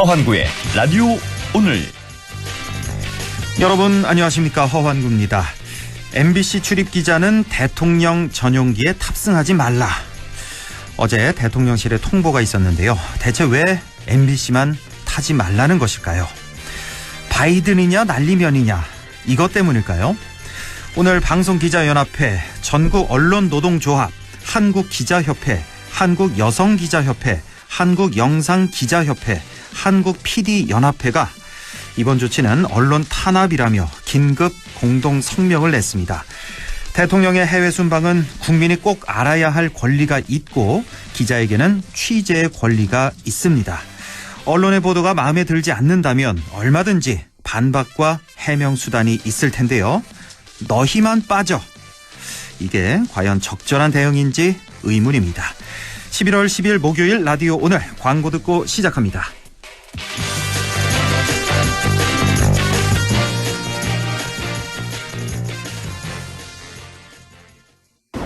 허환구의 라디오 오늘. 여러분 안녕하십니까, 허환구입니다. MBC 출입기자는 대통령 전용기에 탑승하지 말라. 어제 대통령실에 통보가 있었는데요. 대체 왜 MBC만 타지 말라는 것일까요? 바이든이냐 난리면이냐, 이것 때문일까요? 오늘 방송기자연합회, 전국언론노동조합, 한국기자협회, 한국여성기자협회, 한국영상기자협회, 한국PD연합회가 이번 조치는 언론 탄압이라며 긴급 공동 성명을 냈습니다. 대통령의 해외 순방은 국민이 꼭 알아야 할 권리가 있고 기자에게는 취재의 권리가 있습니다. 언론의 보도가 마음에 들지 않는다면 얼마든지 반박과 해명 수단이 있을 텐데요. 너희만 빠져. 이게 과연 적절한 대응인지 의문입니다. 11월 10일 목요일 라디오 오늘, 광고 듣고 시작합니다.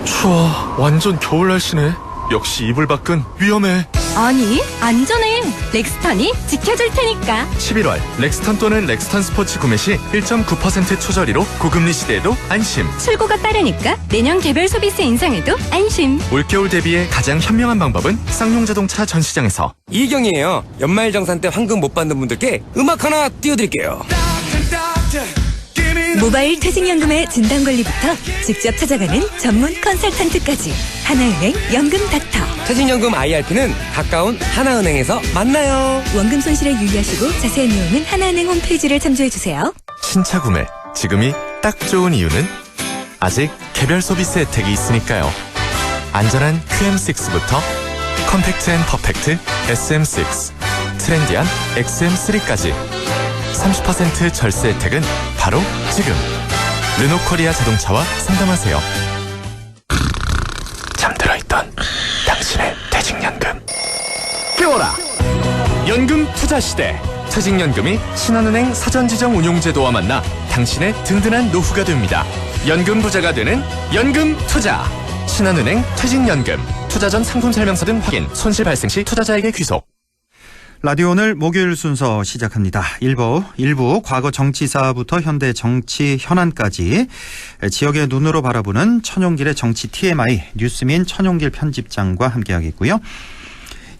추워. 완전 겨울 날씨네. 역시 이불 밖은 위험해. 아니, 안전해. 렉스턴이 지켜줄 테니까. 11월 렉스턴 또는 렉스턴 스포츠 구매 시 1.9% 초저리로 고금리 시대에도 안심. 출고가 빠르니까 내년 개별 소비세 인상에도 안심. 올겨울 대비에 가장 현명한 방법은 쌍용자동차 전시장에서. 이경이에요. 연말정산 때 황금 못 받는 분들께 음악 하나 띄워드릴게요. 모바일 퇴직연금의 진단관리부터 직접 찾아가는 전문 컨설턴트까지 하나은행 연금 닥터. 퇴직연금 IRP는 가까운 하나은행에서 만나요. 원금 손실에 유의하시고 자세한 내용은 하나은행 홈페이지를 참조해주세요. 신차 구매 지금이 딱 좋은 이유는 아직 개별 소비세 혜택이 있으니까요. 안전한 QM6부터 컴팩트 앤 퍼펙트 SM6, 트렌디한 XM3까지 30% 절세 혜택은 바로 지금. 르노코리아 자동차와 상담하세요. 잠들어 있던 당신의 퇴직연금. 깨워라. 연금 투자 시대. 퇴직연금이 신한은행 사전지정 운용제도와 만나 당신의 든든한 노후가 됩니다. 연금 부자가 되는 연금 투자. 신한은행 퇴직연금. 투자 전 상품 설명서 등 확인. 손실 발생 시 투자자에게 귀속. 라디오 오늘 목요일 순서 시작합니다. 1부 과거 정치사부터 현대 정치 현안까지 지역의 눈으로 바라보는 천용길의 정치 TMI 뉴스민 천용길 편집장과 함께하겠고요.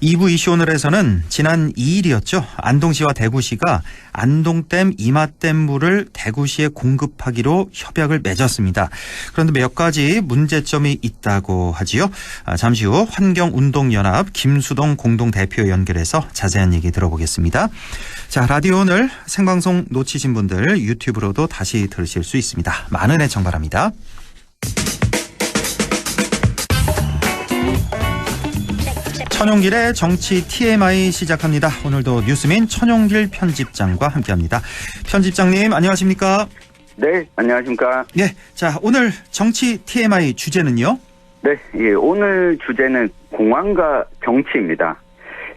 2부 이슈 오늘에서는 지난 2일이었죠. 안동시와 대구시가 안동댐 이마댐 물을 대구시에 공급하기로 협약을 맺었습니다. 그런데 몇 가지 문제점이 있다고 하지요. 잠시 후 환경운동연합 김수동 공동대표 연결해서 자세한 얘기 들어보겠습니다. 자, 라디오 오늘 생방송 놓치신 분들 유튜브로도 다시 들으실 수 있습니다. 많은 애청 바랍니다. 천용길의 정치 TMI 시작합니다. 오늘도 뉴스민 천용길 편집장과 함께합니다. 편집장님 안녕하십니까? 네, 안녕하십니까? 예, 자 오늘 정치 TMI 주제는요? 네, 예, 오늘 주제는 공항과 정치입니다.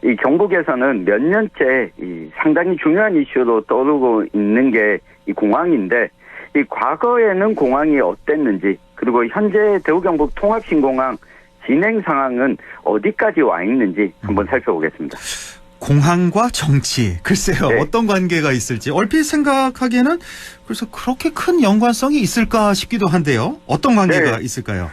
이 경북에서는 몇 년째 상당히 중요한 이슈로 떠오르고 있는 게 이 공항인데, 이 과거에는 공항이 어땠는지, 그리고 현재 대구 경북 통합신공항 진행 상황은 어디까지 와 있는지 한번 살펴보겠습니다. 공항과 정치, 글쎄요. 네. 어떤 관계가 있을지 얼핏 생각하기에는 그래서 그렇게 큰 연관성이 있을까 싶기도 한데요. 어떤 관계가 네. 있을까요?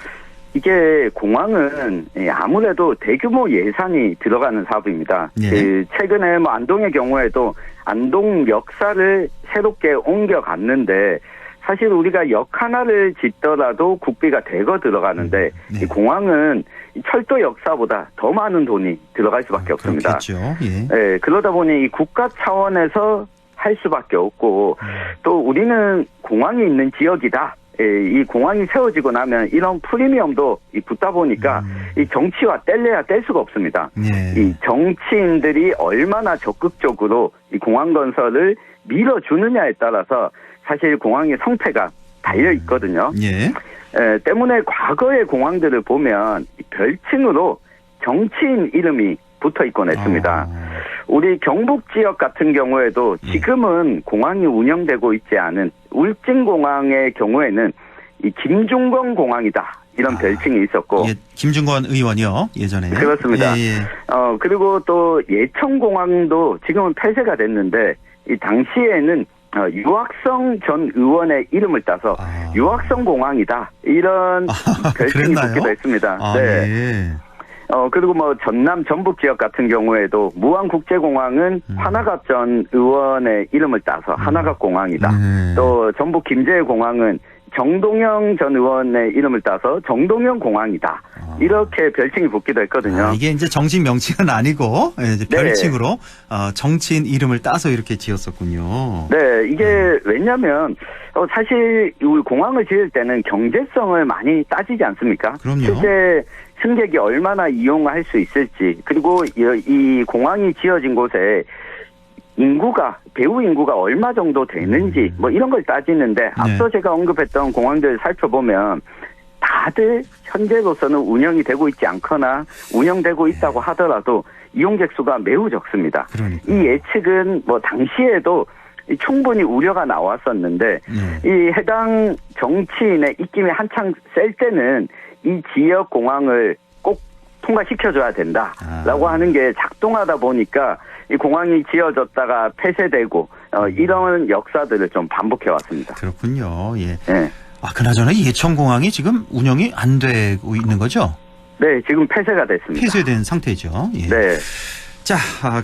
이게 공항은 아무래도 대규모 예산이 들어가는 사업입니다. 예. 최근에 뭐 안동의 경우에도 안동 역사를 새롭게 옮겨갔는데, 사실 우리가 역 하나를 짓더라도 국비가 대거 들어가는데 네. 이 공항은 철도 역사보다 더 많은 돈이 들어갈 수밖에 없습니다. 그렇겠죠. 예. 예, 그러다 보니 이 국가 차원에서 할 수밖에 없고, 또 우리는 공항이 있는 지역이다. 예, 이 공항이 세워지고 나면 이런 프리미엄도 붙다 보니까 이 정치와 뗄래야 뗄 수가 없습니다. 예. 이 정치인들이 얼마나 적극적으로 이 공항 건설을 밀어주느냐에 따라서 사실 공항의 성패가 달려 있거든요. 예. 때문에 과거의 공항들을 보면 별칭으로 정치인 이름이 붙어 있곤 했습니다. 우리 경북 지역 같은 경우에도 지금은 공항이 운영되고 있지 않은 울진공항의 경우에는 이 김중건 공항이다, 이런 별칭이 있었고. 예, 김준권 의원이요, 예전에. 그렇습니다. 예, 예. 그리고 또 예천공항도 지금은 폐쇄가 됐는데 이 당시에는 유학성 전 의원의 이름을 따서 유학성 공항이다 이런 별칭이 붙기도 했습니다. 네. 예. 그리고 뭐 전남 전북 지역 같은 경우에도 무안국제공항은 하나갑 전 의원의 이름을 따서 하나갑 공항이다. 또 전북 김제의 공항은 정동영 전 의원의 이름을 따서 정동영 공항이다. 이렇게 별칭이 붙기도 했거든요. 이게 이제 정식 명칭은 아니고 이제 별칭으로 정치인 이름을 따서 이렇게 지었었군요. 네, 이게 왜냐하면 사실 우리 공항을 지을 때는 경제성을 많이 따지지 않습니까? 그럼요. 실제 승객이 얼마나 이용할 수 있을지, 그리고 이 공항이 지어진 곳에 배후 인구가 얼마 정도 되는지 뭐 이런 걸 따지는데 앞서 제가 언급했던 공항들 살펴보면 다들 현재로서는 운영이 되고 있지 않거나 운영되고 있다고 하더라도 이용객 수가 매우 적습니다. 그러니까. 이 예측은 뭐 당시에도 충분히 우려가 나왔었는데 이 해당 정치인의 입김이 한창 셀 때는 이 지역 공항을 꼭 통과시켜줘야 된다라고 하는 게 작동하다 보니까 이 공항이 지어졌다가 폐쇄되고 이런 역사들을 좀 반복해 왔습니다. 그렇군요. 예. 네. 그나저나 예천공항이 지금 운영이 안 되고 있는 거죠? 네, 지금 폐쇄가 됐습니다. 폐쇄된 상태죠. 예. 네. 자,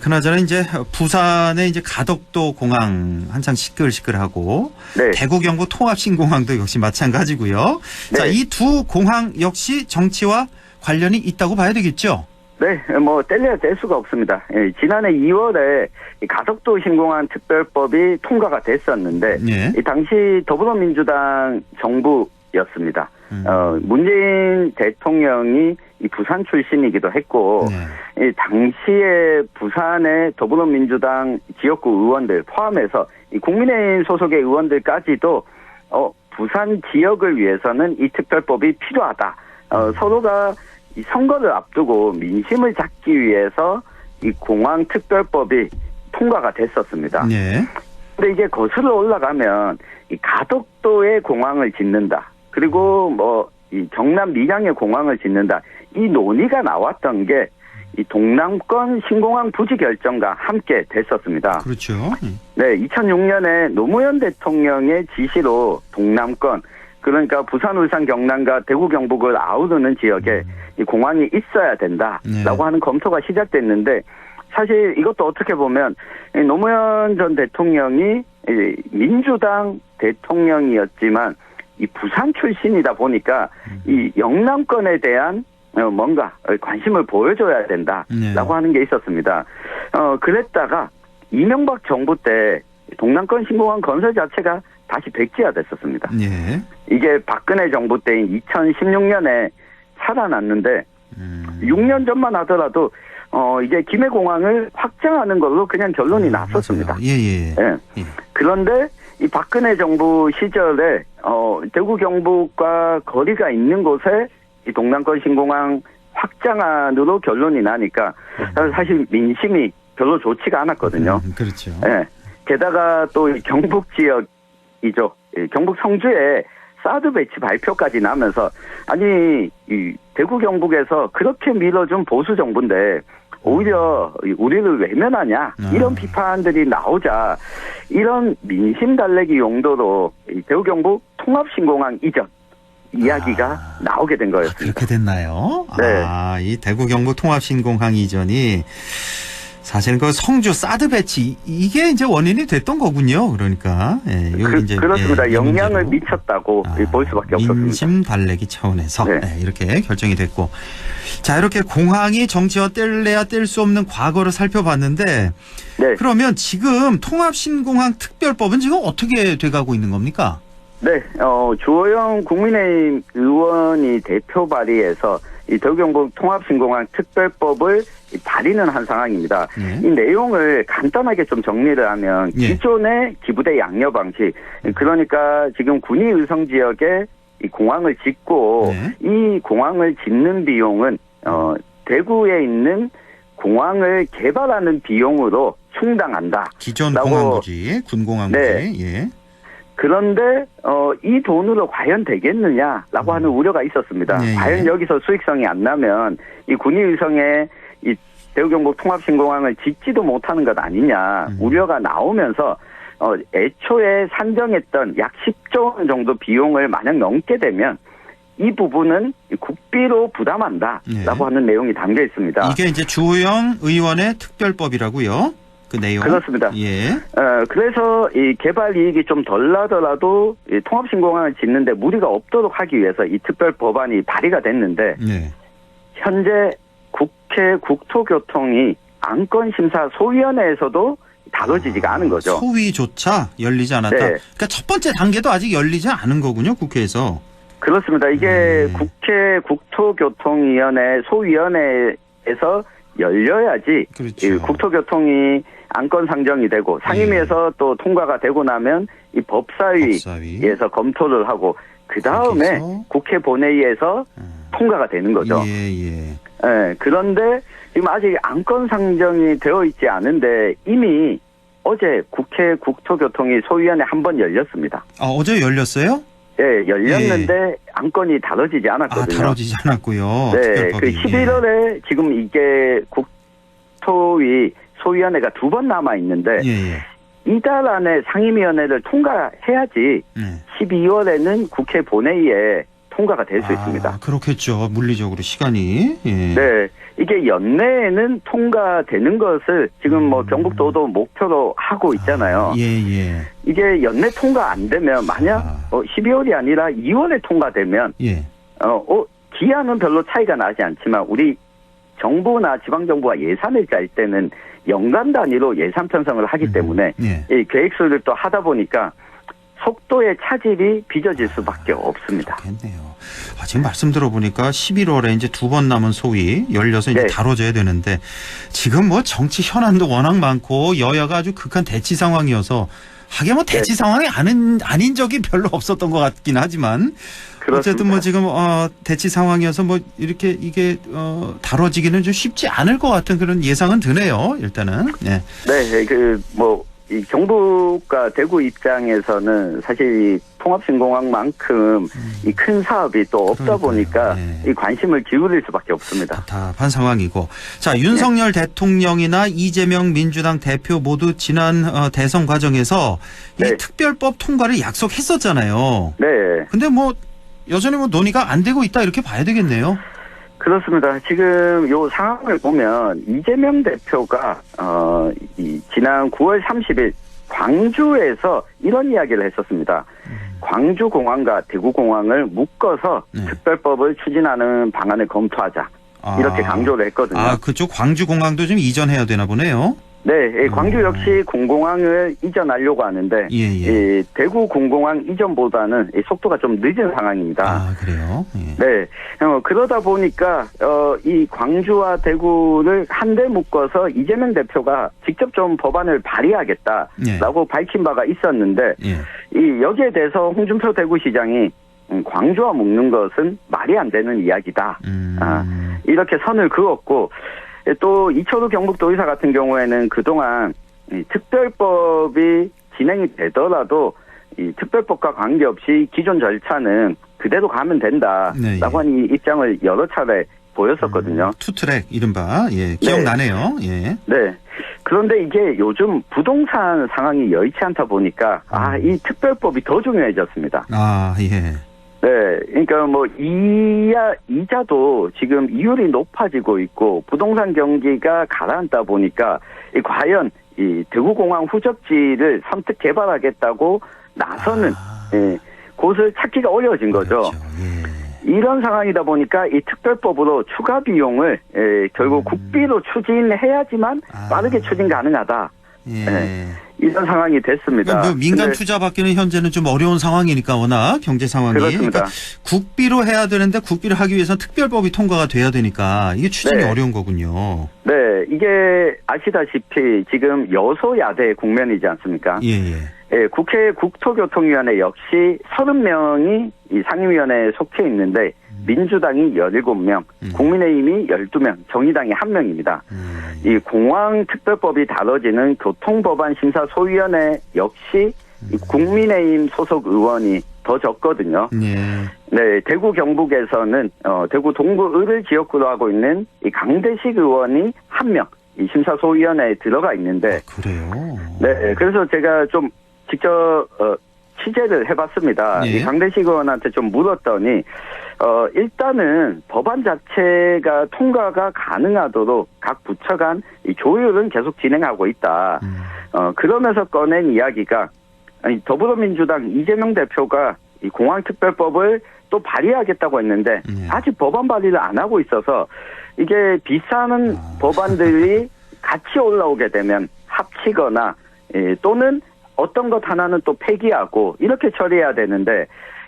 그나저나 이제 부산의 이제 가덕도 공항 한창 시끌시끌하고 네. 대구 경북 통합신공항도 역시 마찬가지고요. 네. 자, 이 두 공항 역시 정치와 관련이 있다고 봐야 되겠죠? 네, 뭐 뗄래야 뗄 수가 없습니다. 예, 지난해 2월에 가덕도 신공항 특별법이 통과가 됐었는데 이 당시 더불어민주당 정부였습니다. 문재인 대통령이 이 부산 출신이기도 했고 이 당시에 부산의 더불어민주당 지역구 의원들 포함해서 이 국민의힘 소속의 의원들까지도 부산 지역을 위해서는 이 특별법이 필요하다. 서로가 이 선거를 앞두고 민심을 잡기 위해서 이 공항 특별법이 통과가 됐었습니다. 근데 이제 거슬러 올라가면 이 가덕도에 공항을 짓는다. 그리고 뭐 이 경남 밀양에 공항을 짓는다. 이 논의가 나왔던 게 이 동남권 신공항 부지 결정과 함께 됐었습니다. 그렇죠. 네, 2006년에 노무현 대통령의 지시로 동남권 그러니까 부산, 울산, 경남과 대구, 경북을 아우르는 지역에 이 공항이 있어야 된다라고 하는 검토가 시작됐는데 사실 이것도 어떻게 보면 노무현 전 대통령이 민주당 대통령이었지만 이 부산 출신이다 보니까 이 영남권에 대한 뭔가 관심을 보여줘야 된다라고 하는 게 있었습니다. 그랬다가 이명박 정부 때 동남권 신공항 건설 자체가 다시 백지화됐었습니다. 이게 박근혜 정부 때인 2016년에 살아났는데 6년 전만 하더라도 이제 김해공항을 확장하는 걸로 그냥 결론이 났었습니다. 그런데 이 박근혜 정부 시절에 대구 경북과 거리가 있는 곳에 이 동남권 신공항 확장안으로 결론이 나니까 사실 민심이 별로 좋지가 않았거든요. 그렇죠. 게다가 또 경북 지역이죠. 경북 성주에 사드 배치 발표까지 나면서 아니 이 대구 경북에서 그렇게 밀어준 보수 정부인데 오히려 우리를 외면하냐 이런 비판들이 나오자 이런 민심 달래기 용도로 이 대구 경북 통합신공항 이전 이야기가 나오게 된 거였습니다. 그렇게 됐나요? 네. 이 대구 경북 통합신공항 이전이 사실은 그 성주 사드 배치 이게 이제 원인이 됐던 거군요. 그러니까 그렇습니다. 영향을 미쳤다고 볼 수밖에 없었습니다. 민심 달래기 차원에서 이렇게 결정이 됐고, 자 이렇게 공항이 정치와 뗄래야 뗄 수 없는 과거를 살펴봤는데, 그러면 지금 통합신공항 특별법은 지금 어떻게 돼가고 있는 겁니까? 네, 주호영 국민의힘 의원이 대표 발의해서 이 대구 경북 통합신공항 특별법을 발의는 한 상황입니다. 이 내용을 간단하게 좀 정리를 하면 기존의 기부대 양려 방식, 그러니까 지금 군위 의성 지역에 이 공항을 짓고 이 공항을 짓는 비용은 대구에 있는 공항을 개발하는 비용으로 충당한다. 기존 공항부지, 군공항부지. 그런데 이 돈으로 과연 되겠느냐라고 하는 우려가 있었습니다. 네, 과연 여기서 수익성이 안 나면 이 군위위성에 이 대구경북 통합신공항을 짓지도 못하는 것 아니냐 우려가 나오면서 애초에 산정했던 약 10조 원 정도 비용을 만약 넘게 되면 이 부분은 국비로 부담한다라고 하는 내용이 담겨 있습니다. 이게 이제 주호영 의원의 특별법이라고요? 그 내용? 그렇습니다. 예. 그래서 이 개발 이익이 좀 덜 나더라도 이 통합신공항을 짓는데 무리가 없도록 하기 위해서 이 특별 법안이 발의가 됐는데 네. 현재 국회 국토교통이 안건심사 소위원회에서도 다뤄지지가 않은 거죠. 소위조차 열리지 않았다. 네. 그러니까 첫 번째 단계도 아직 열리지 않은 거군요, 국회에서. 그렇습니다. 이게 국회 국토교통위원회 소위원회에서 열려야지 그렇죠. 이 국토교통이 안건 상정이 되고 상임위에서 또 통과가 되고 나면 이 법사위에서 검토를 하고 그 다음에 국회 본회의에서 통과가 되는 거죠. 예. 그런데 지금 아직 안건 상정이 되어 있지 않은데 이미 어제 국회 국토교통위 소위원회 한 번 열렸습니다. 어제 열렸어요? 네, 열렸는데 안건이 다뤄지지 않았거든요. 다뤄지지 않았고요. 네, 그 11월에 지금 이게 국토위 소위원회가 2번 남아 있는데 이달 안에 상임위원회를 통과해야지 12월에는 국회 본회의에 통과가 될 수 있습니다. 그렇겠죠. 물리적으로 시간이. 예. 네, 이게 연내에는 통과되는 것을 지금 뭐 경북도도 목표로 하고 있잖아요. 예. 이게 연내 통과 안 되면 만약 12월이 아니라 2월에 통과되면 기한은 별로 차이가 나지 않지만 우리 정부나 지방정부가 예산을 짤 때는 연간 단위로 예산 편성을 하기 때문에 이 계획서를 또 하다 보니까 속도의 차질이 빚어질 수밖에 없습니다. 그렇겠네요. 지금 말씀 들어보니까 11월에 이제 2번 남은 소위 열려서 이제 다뤄져야 되는데 지금 뭐 정치 현안도 워낙 많고 여야가 아주 극한 대치 상황이어서 하긴 뭐 대치 상황이 아닌 적이 별로 없었던 것 같긴 하지만 그렇습니다. 어쨌든 뭐 지금 대치 상황이어서 뭐 이렇게 이게 다뤄지기는 좀 쉽지 않을 것 같은 그런 예상은 드네요. 일단은. 네, 이 경북과 대구 입장에서는 사실 이 통합신공항만큼 이 큰 사업이 또 없다 보니까 이 관심을 기울일 수밖에 없습니다. 답답한 상황이고. 자, 윤석열 대통령이나 이재명 민주당 대표 모두 지난 대선 과정에서 이 특별법 통과를 약속했었잖아요. 네. 근데 뭐 여전히 뭐 논의가 안 되고 있다 이렇게 봐야 되겠네요. 그렇습니다. 지금 요 상황을 보면 이재명 대표가 지난 9월 30일 광주에서 이런 이야기를 했었습니다. 광주공항과 대구공항을 묶어서 특별법을 추진하는 방안을 검토하자. 이렇게 강조를 했거든요. 그쪽 광주공항도 좀 이전해야 되나 보네요. 네, 광주 역시 공공항을 이전하려고 하는데 대구 공공항 이전보다는 속도가 좀 늦은 상황입니다. 그래요? 네, 그러다 보니까 이 광주와 대구를 한데 묶어서 이재명 대표가 직접 좀 법안을 발의하겠다라고 밝힌 바가 있었는데 이 여기에 대해서 홍준표 대구시장이 광주와 묶는 것은 말이 안 되는 이야기다. 이렇게 선을 그었고. 또 이철우 경북도의사 같은 경우에는 그동안 이 특별법이 진행이 되더라도 이 특별법과 관계없이 기존 절차는 그대로 가면 된다라고 하는 입장을 여러 차례 보였었거든요. 투트랙 이른바 기억나네요. 네. 그런데 이게 요즘 부동산 상황이 여의치 않다 보니까 이 특별법이 더 중요해졌습니다. 네, 그러니까 뭐 이자도 지금 이율이 높아지고 있고 부동산 경기가 가라앉다 보니까 과연 이 대구공항 후적지를 선택 개발하겠다고 나서는 곳을 찾기가 어려워진 거죠. 이런 상황이다 보니까 이 특별법으로 추가 비용을 결국 국비로 추진해야지만 빠르게 추진 가능하다. 이런 상황이 됐습니다. 뭐 민간 투자 받기는 현재는 좀 어려운 상황이니까 워낙 경제 상황이. 그렇습니다. 그러니까 국비로 해야 되는데 국비를 하기 위해서는 특별법이 통과가 돼야 되니까 이게 추진이 어려운 거군요. 네, 이게 아시다시피 지금 여소야대 국면이지 않습니까? 국회 국토교통위원회 역시 30명이 이 상임위원회에 속해 있는데 민주당이 17명, 국민의힘이 12명, 정의당이 1명입니다. 이 공항특별법이 다뤄지는 교통법안심사소위원회 역시 이 국민의힘 소속 의원이 더 적거든요. 예. 네, 대구 경북에서는 대구 동구 을을 지역구로 하고 있는 이 강대식 의원이 한 명 이 심사소위원회에 들어가 있는데. 그래요. 네, 그래서 제가 좀 직접 취재를 해봤습니다. 예. 이 강대식 의원한테 좀 물었더니 일단은 법안 자체가 통과가 가능하도록 각 부처 간 이 조율은 계속 진행하고 있다. 그러면서 꺼낸 이야기가 아니 더불어민주당 이재명 대표가 이 공항특별법을 또 발의하겠다고 했는데 아직 법안 발의를 안 하고 있어서 이게 비슷한 법안들이 같이 올라오게 되면 합치거나 또는 어떤 것 하나는 또 폐기하고 이렇게 처리해야 되는데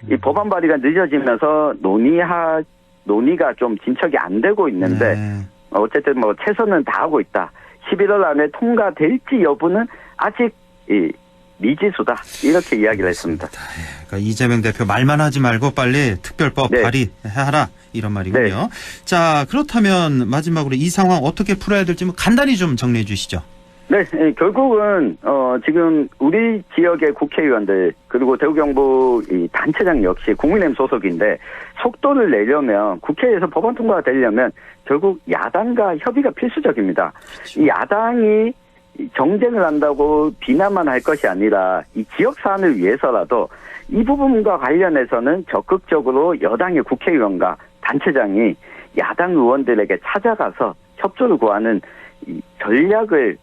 이 법안 발의가 늦어지면서 논의가 좀 진척이 안 되고 있는데 어쨌든 뭐 최선은 다하고 있다. 11월 안에 통과될지 여부는 아직 미지수다. 이렇게 이야기를 했습니다. 그러니까 이재명 대표 말만 하지 말고 빨리 특별법 네. 발의하라 이런 말이군요. 네. 자, 그렇다면 마지막으로 이 상황 어떻게 풀어야 될지 간단히 좀 정리해 주시죠. 네, 결국은 지금 우리 지역의 국회의원들 그리고 대구 경북 이 단체장 역시 국민의힘 소속인데 속도를 내려면 국회에서 법안 통과가 되려면 결국 야당과 협의가 필수적입니다. 이 야당이 정쟁을 한다고 비난만 할 것이 아니라 이 지역 사안을 위해서라도 이 부분과 관련해서는 적극적으로 여당의 국회의원과 단체장이 야당 의원들에게 찾아가서 협조를 구하는 이 전략을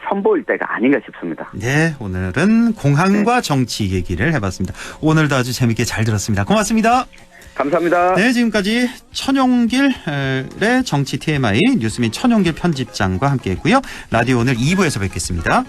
선보일 때가 아닌가 싶습니다. 네, 오늘은 공항과 정치 얘기를 해봤습니다. 오늘도 아주 재밌게 잘 들었습니다. 고맙습니다. 감사합니다. 네, 지금까지 천용길의 정치 TMI 뉴스민 천용길 편집장과 함께했고요. 라디오 오늘 2부에서 뵙겠습니다.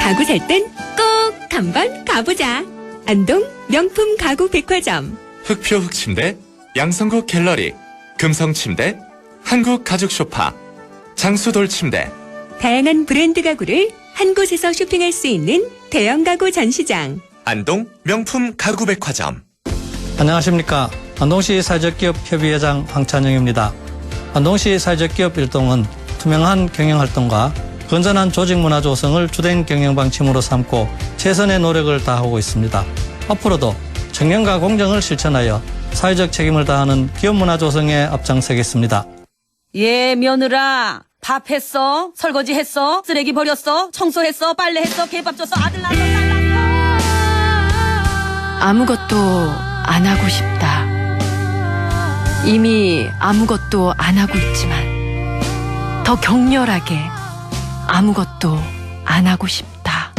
가구 살 땐 꼭 한번 가보자. 안동 명품 가구 백화점. 흑표 흑침대, 양성국 갤러리, 금성침대, 한국가죽소파, 장수돌침대. 다양한 브랜드 가구를 한 곳에서 쇼핑할 수 있는 대형 가구 전시장. 안동 명품 가구백화점. 안녕하십니까. 안동시 사회적기업 협의회장 황찬영입니다. 안동시 사회적기업 일동은 투명한 경영활동과 건전한 조직문화 조성을 주된 경영방침으로 삼고 최선의 노력을 다하고 있습니다. 앞으로도 청렴과 공정을 실천하여 사회적 책임을 다하는 기업문화 조성에 앞장서겠습니다. 예, 며느라. 밥 했어? 설거지 했어? 쓰레기 버렸어? 청소했어? 빨래했어? 개밥 줬어? 아들 낳았어? 딸 낳았어? 아무것도 안 하고 싶다. 이미 아무것도 안 하고 있지만 더 격렬하게 아무것도 안 하고 싶다.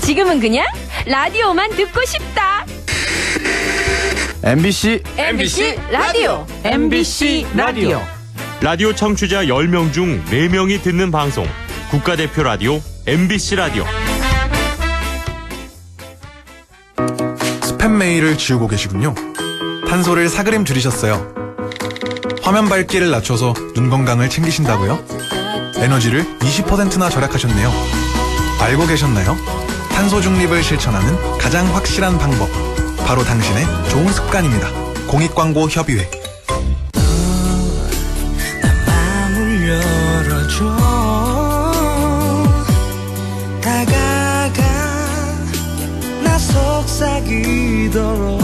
지금은 그냥 라디오만 듣고 싶다. MBC 라디오. MBC 라디오. 라디오 청취자 10명 중 4명이 듣는 방송. 국가대표 라디오 MBC 라디오. 스팸 메일을 지우고 계시군요. 탄소를 4g 줄이셨어요. 화면 밝기를 낮춰서 눈 건강을 챙기신다고요? 에너지를 20%나 절약하셨네요. 알고 계셨나요? 탄소 중립을 실천하는 가장 확실한 방법. 바로 당신의 좋은 습관입니다. 공익광고협의회. 다가가 나 속삭이도록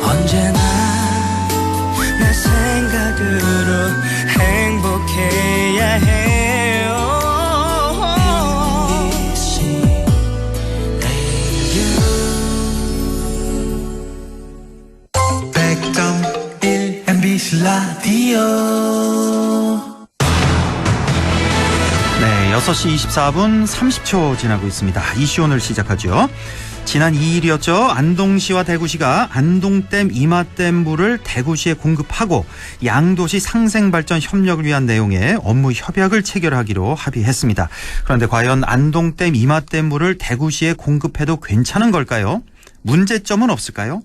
언제나 내 생각으로 행복해야 해요. MBC 라디오. 네, 6시 24분 30초 지나고 있습니다. 이슈 오늘 시작하죠. 지난 2일이었죠. 안동시와 대구시가 안동댐 이마댐 물을 대구시에 공급하고 양도시 상생발전 협력을 위한 내용의 업무 협약을 체결하기로 합의했습니다. 그런데 과연 안동댐 이마댐 물을 대구시에 공급해도 괜찮은 걸까요? 문제점은 없을까요?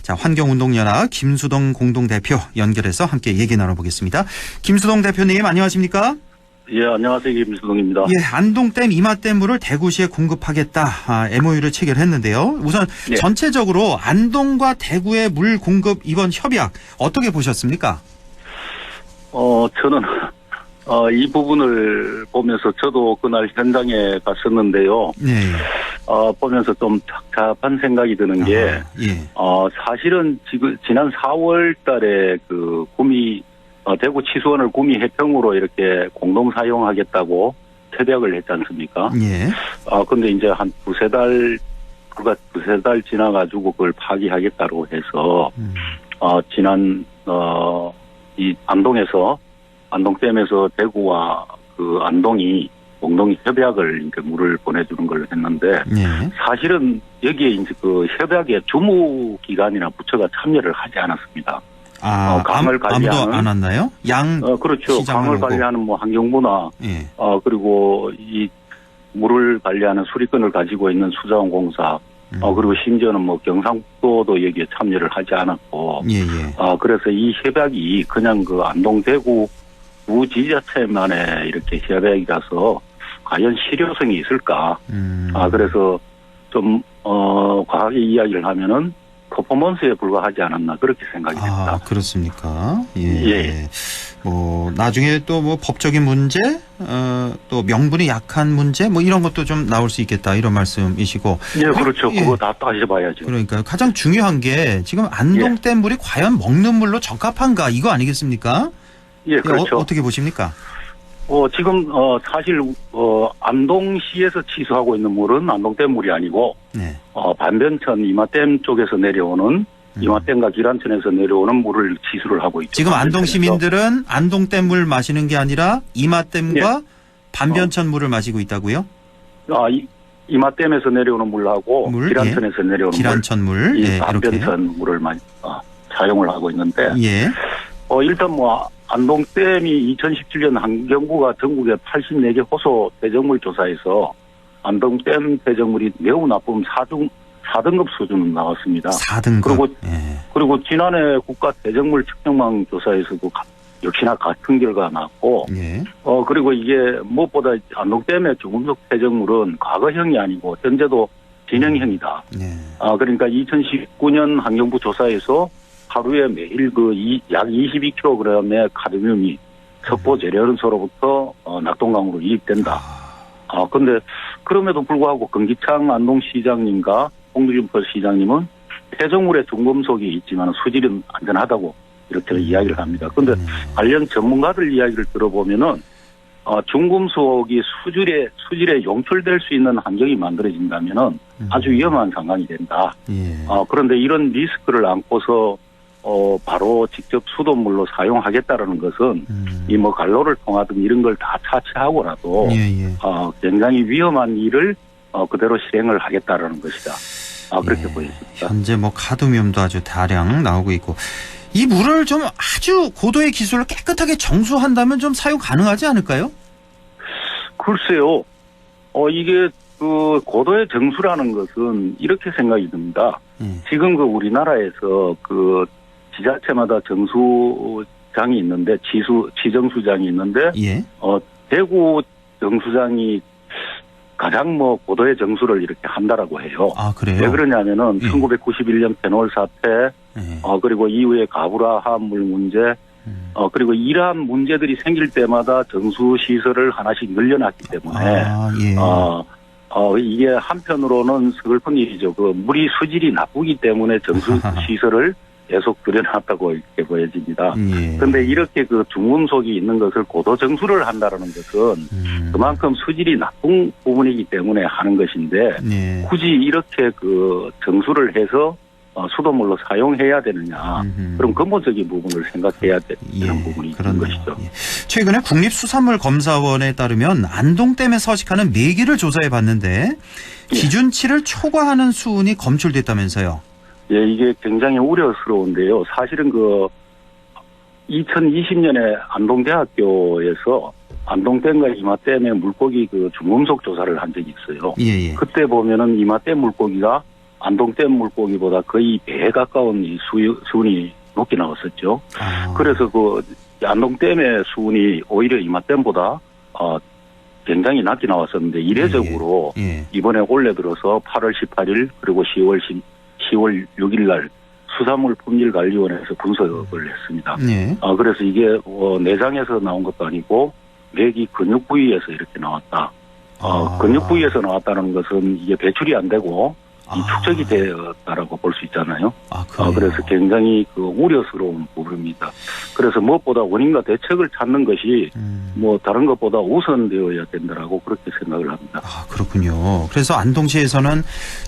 자, 환경운동연합 김수동 공동대표 연결해서 함께 얘기 나눠보겠습니다. 김수동 대표님 안녕하십니까? 예, 안녕하세요. 김수동입니다. 예, 안동댐 이마댐 물을 대구시에 공급하겠다. MOU를 체결했는데요. 우선 예. 전체적으로 안동과 대구의 물 공급 이번 협약 어떻게 보셨습니까? 저는 이 부분을 보면서 저도 그날 현장에 갔었는데요. 네. 보면서 좀 착잡한 생각이 드는 게 예. 사실은 지난 4월 달에 그 대구 치수원을 구미 해평으로 이렇게 공동 사용하겠다고 협약을 했지 않습니까? 예. 근데 이제 한 두세 달 지나가지고 그걸 파기하겠다고 해서, 지난, 이 안동댐에서 대구와 그 안동이 공동 협약을 이렇게 물을 보내주는 걸 했는데, 예. 사실은 여기에 이제 그 협약에 주무기관이나 부처가 참여를 하지 않았습니다. 강을 관리하는 아무도 안 왔나요? 그렇죠. 강을 관리하는 뭐 환경부나 예. 그리고 이 물을 관리하는 수리권을 가지고 있는 수자원공사 그리고 심지어는 뭐 경상북도도 여기에 참여를 하지 않았고 그래서 이 협약이 그냥 그 안동 대구 두 지자체만의 이렇게 협약이라서 과연 실효성이 있을까? 그래서 좀 과하게 이야기를 하면은 퍼포먼스에 불과하지 않았나 그렇게 생각이 됩니다. 그렇습니까? 예. 예. 뭐 나중에 또 뭐 법적인 문제, 또 명분이 약한 문제, 뭐 이런 것도 좀 나올 수 있겠다 이런 말씀이시고. 예, 그렇죠. 그거 다 따져봐야죠. 그러니까 가장 중요한 게 지금 안동댐 물이 과연 먹는 물로 적합한가 이거 아니겠습니까? 예, 그렇죠. 어떻게 보십니까? 지금 사실 안동시에서 취수하고 있는 물은 안동댐 물이 아니고 네. 반변천 이마댐 쪽에서 내려오는 이마댐과 기란천에서 내려오는 물을 취수를 하고 있죠. 지금 안동 시민들은 안동댐 물 마시는 게 아니라 이마댐과 반변천 물을 마시고 있다고요? 이마댐에서 내려오는 물하고 기란천에서 내려오는 기란천 물, 이 반변천 물을 사용을 하고 있는데 일단 뭐 안동댐이 2017년 환경부가 전국에 84개 호소 대정물 조사에서 안동댐 대정물이 매우 나쁨 4등급 수준으로 나왔습니다. 4등급. 그리고 지난해 국가 대정물 측정망 조사에서도 역시나 같은 결과가 나왔고, 그리고 이게 무엇보다 안동댐의 중금속 대정물은 과거형이 아니고 현재도 진행형이다. 그러니까 2019년 환경부 조사에서 하루에 매일 약 22kg의 카드뮴이 석포 재련소로부터 낙동강으로 이입된다. 근데 그럼에도 불구하고 금기창 안동시장님과 홍두준포 시장님은 폐정물에 중금속이 있지만 수질은 안전하다고 이렇게 이야기를 합니다. 근데 관련 전문가들 이야기를 들어보면은 중금속이 수질에 용출될 수 있는 환경이 만들어진다면은 아주 위험한 상황이 된다. 그런데 이런 리스크를 안고서 바로 직접 수돗물로 사용하겠다라는 것은 이 뭐 갈로를 통하든 이런 걸 다 차치하고라도 굉장히 위험한 일을 그대로 실행을 하겠다라는 것이다. 그렇게 보여집니다. 현재 뭐 카드뮴도 아주 다량 나오고 있고 이 물을 좀 아주 고도의 기술로 깨끗하게 정수한다면 좀 사용 가능하지 않을까요? 글쎄요. 이게 그 고도의 정수라는 것은 이렇게 생각이 듭니다. 지금 그 우리나라에서 그 지자체마다 정수장이 있는데 지정수장이 있는데 대구 정수장이 가장 뭐 고도의 정수를 이렇게 한다라고 해요. 그래요? 왜 그러냐면은 1991년 페놀 사태, 그리고 이후에 가브라 화합물 문제, 그리고 이러한 문제들이 생길 때마다 정수 시설을 하나씩 늘려놨기 때문에 이게 한편으로는 슬픈 일이죠. 그 물이 수질이 나쁘기 때문에 정수 시설을 계속 들여놨다고 이렇게 보여집니다. 그런데 이렇게 그 중금속이 있는 것을 고도 정수를 한다는 것은 그만큼 수질이 나쁜 부분이기 때문에 하는 것인데 굳이 이렇게 그 정수를 해서 수돗물로 사용해야 되느냐. 그럼 근본적인 부분을 생각해야 되는 부분이 있는 것이죠. 최근에 국립수산물검사원에 따르면 안동댐에 서식하는 메기를 조사해 봤는데 기준치를 초과하는 수온이 검출됐다면서요. 이게 굉장히 우려스러운데요. 사실은 2020년에 안동대학교에서 안동댐과 이마댐의 물고기 그 중금속 조사를 한 적이 있어요. 그때 보면은 이마댐 물고기가 안동댐 물고기보다 거의 배에 가까운 이 수온이 높게 나왔었죠. 그래서 안동댐의 수온이 오히려 이마댐보다 굉장히 낮게 나왔었는데 이례적으로 이번에 올해 들어서 8월 18일 그리고 10월 6일 날 수산물 품질관리원에서 분석을 했습니다. 그래서 이게 내장에서 나온 것도 아니고 맥이 근육 부위에서 이렇게 나왔다. 근육 부위에서 나왔다는 것은 이게 배출이 안 되고 이 축적이 되었다라고 볼 수 있잖아요. 그래서 굉장히 우려스러운 부분입니다. 그래서 무엇보다 원인과 대책을 찾는 것이 뭐 다른 것보다 우선되어야 된다라고 그렇게 생각을 합니다. 그렇군요. 그래서 안동시에서는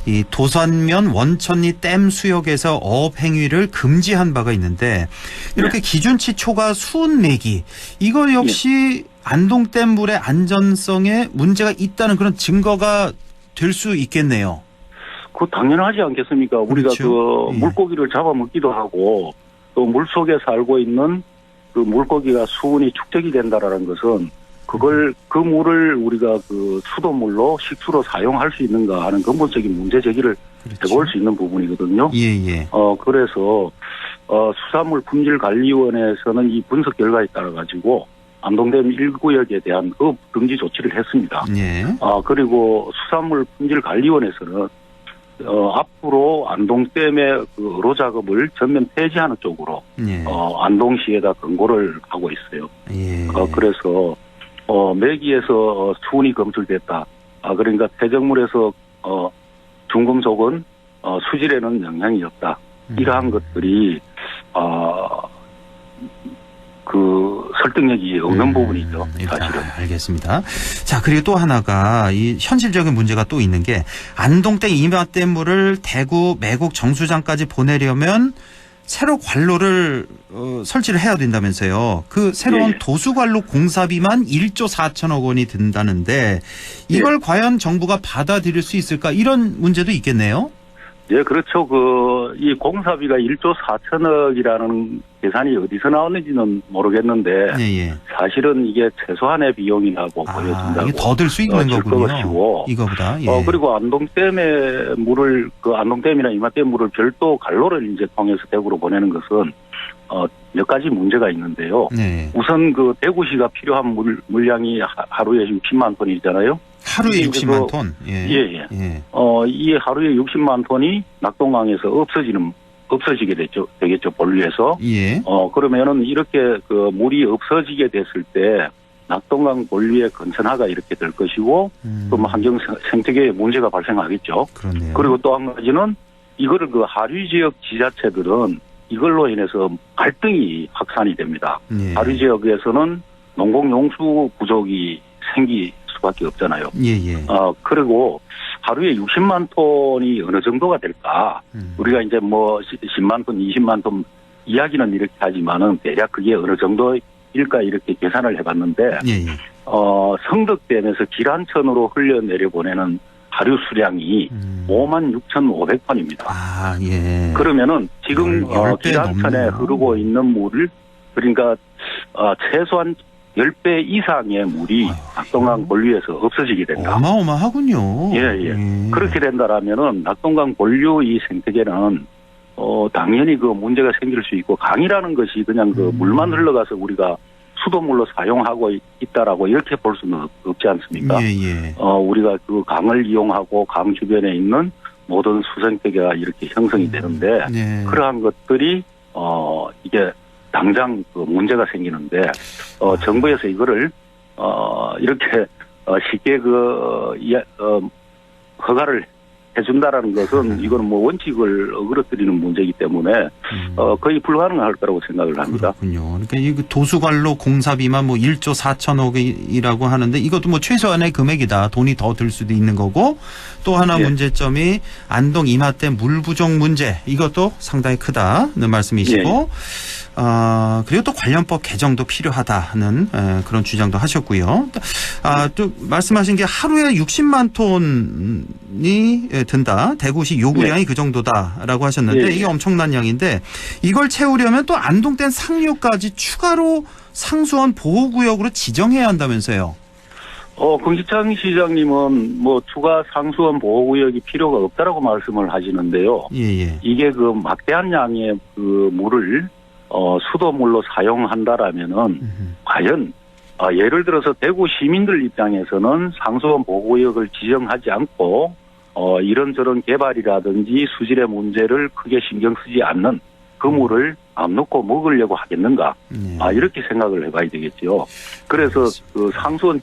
이 도산면 원천리 댐 수역에서 어업 행위를 금지한 바가 있는데 이렇게 기준치 초과 수온 내기 이거 역시 안동댐 물의 안전성에 문제가 있다는 그런 증거가 될 수 있겠네요. 당연하지 않겠습니까? 우리가 물고기를 잡아먹기도 하고 또 물속에 살고 있는 그 물고기가 수온이 축적이 된다라는 것은 그 물을 우리가 수돗물로 식수로 사용할 수 있는가 하는 근본적인 문제 제기를 해볼 수 있는 부분이거든요. 그래서 수산물 품질관리원에서는 이 분석 결과에 따라 가지고 안동댐 1구역에 대한 업 금지 조치를 했습니다. 그리고 수산물 품질관리원에서는 앞으로 안동댐의 어로 작업을 전면 폐지하는 쪽으로 안동시에다 권고를 하고 있어요. 그래서 매기에서 수온이 검출됐다. 그러니까 폐적물에서 중금속은 수질에는 영향이 없다. 이러한 것들이 설득력이 없는 부분이죠. 사실은. 알겠습니다. 자, 그리고 또 하나가 이 현실적인 문제가 또 있는 게 안동댐 이마댐 물을 대구 매곡 정수장까지 보내려면 새로 관로를 설치를 해야 된다면서요. 그 새로운 도수관로 공사비만 1조 4천억 원이 든다는데 이걸 과연 정부가 받아들일 수 있을까? 이런 문제도 있겠네요. 그렇죠. 이 공사비가 1조 4천억이라는 계산이 어디서 나왔는지는 모르겠는데 사실은 이게 최소한의 비용이라고 보여진다고. 이게 더 들 수 있는 거군요. 것이고. 이거보다. 그리고 안동댐의 물을 안동댐이나 이마댐 물을 별도 관로를 이제 통해서 대구로 보내는 것은 몇 가지 문제가 있는데요. 우선 대구시가 필요한 물량이 하루에 60만 톤이잖아요. 하루에 60만 톤? 이 하루에 60만 톤이 낙동강에서 없어지게 되겠죠, 본류에서. 그러면은 이렇게 물이 없어지게 됐을 때 낙동강 본류의 건천하가 이렇게 될 것이고 또 환경 생태계에 문제가 발생하겠죠. 그리고 또 한 가지는 이거를 하류 지역 지자체들은 이걸로 인해서 갈등이 확산이 됩니다. 하류 지역에서는 농공용수 부족이 생길 수밖에 없잖아요. 그리고 하루에 60만 톤이 어느 정도가 될까? 우리가 이제 10만 톤, 20만 톤 이야기는 이렇게 하지만은 대략 그게 어느 정도일까 이렇게 계산을 해봤는데 성덕댐에서 기란천으로 흘려내려 보내는 하류 수량이 56,500톤입니다. 그러면은 지금 기란천에 흐르고 있는 물을 그러니까 최소한 10배 이상의 물이 낙동강 본류에서 없어지게 된다. 어마어마하군요. 그렇게 된다라면은 낙동강 본류 이 생태계는 당연히 문제가 생길 수 있고 강이라는 것이 그냥 물만 흘러가서 우리가 수돗물로 사용하고 있다라고 이렇게 볼 수는 없지 않습니까? 우리가 강을 이용하고 강 주변에 있는 모든 수생태계가 이렇게 형성이 되는데 그러한 것들이 이게 당장 문제가 생기는데 정부에서 이거를 이렇게 쉽게 허가를 해준다라는 것은 이거는 원칙을 어그러뜨리는 문제이기 때문에 거의 불가능할 거라고 생각을 합니다. 그렇군요. 그러니까 이 도수관로 공사비만 1조 4천억이라고 하는데 이것도 최소한의 금액이다. 돈이 더 들 수도 있는 거고 또 하나 문제점이 안동 이마댐 물 부족 문제 이것도 상당히 크다는 말씀이시고 그리고 또 관련법 개정도 필요하다는 그런 주장도 하셨고요. 또 말씀하신 게 하루에 60만 톤이 든다. 대구시 요구량이 그 정도다라고 하셨는데 이게 엄청난 양인데 이걸 채우려면 또 안동댐 상류까지 추가로 상수원 보호구역으로 지정해야 한다면서요. 금기창 시장님은 추가 상수원 보호구역이 필요가 없다라고 말씀을 하시는데요. 이게 막대한 양의 물을 수돗물로 사용한다라면은 과연 예를 들어서 대구 시민들 입장에서는 상수원 보호구역을 지정하지 않고 이런저런 개발이라든지 수질의 문제를 크게 신경 쓰지 않는 그물을 안 넣고 먹으려고 하겠는가? 이렇게 생각을 해봐야 되겠죠. 그래서 그 상수원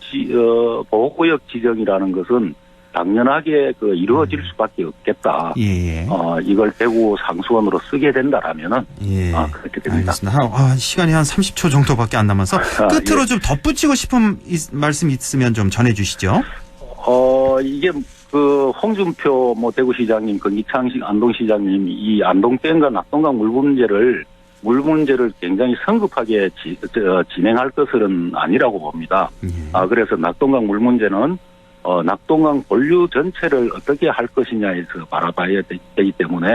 보호구역 지정이라는 것은 당연하게 이루어질 수밖에 없겠다. 예. 이걸 대구 상수원으로 쓰게 된다라면은 그렇게 됩니다. 알겠습니다. 시간이 한 30초 정도밖에 안 남아서 끝으로 좀 덧붙이고 싶은 말씀 있으면 좀 전해주시죠. 이게 홍준표 대구시장님, 김기창 안동시장님 이 안동댐과 낙동강 물 문제를 굉장히 성급하게 진행할 것은 아니라고 봅니다. 그래서 낙동강 물 문제는 낙동강 본류 전체를 어떻게 할 것이냐에서 바라봐야 되기 때문에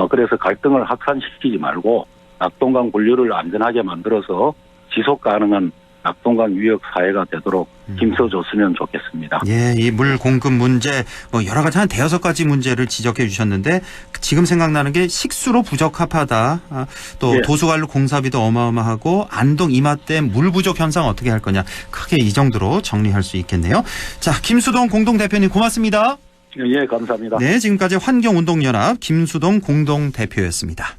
그래서 갈등을 확산시키지 말고 낙동강 본류를 안전하게 만들어서 지속 가능한 낙동강 유역 사회가 되도록 힘써줬으면 좋겠습니다. 예, 이 물 공급 문제 여러 가지 한 5가지 문제를 지적해 주셨는데 지금 생각나는 게 식수로 부적합하다. 또 도수관로 공사비도 어마어마하고 안동 이마댐 물 부족 현상 어떻게 할 거냐. 크게 이 정도로 정리할 수 있겠네요. 자, 김수동 공동대표님 고맙습니다. 예, 감사합니다. 네, 지금까지 환경운동연합 김수동 공동대표였습니다.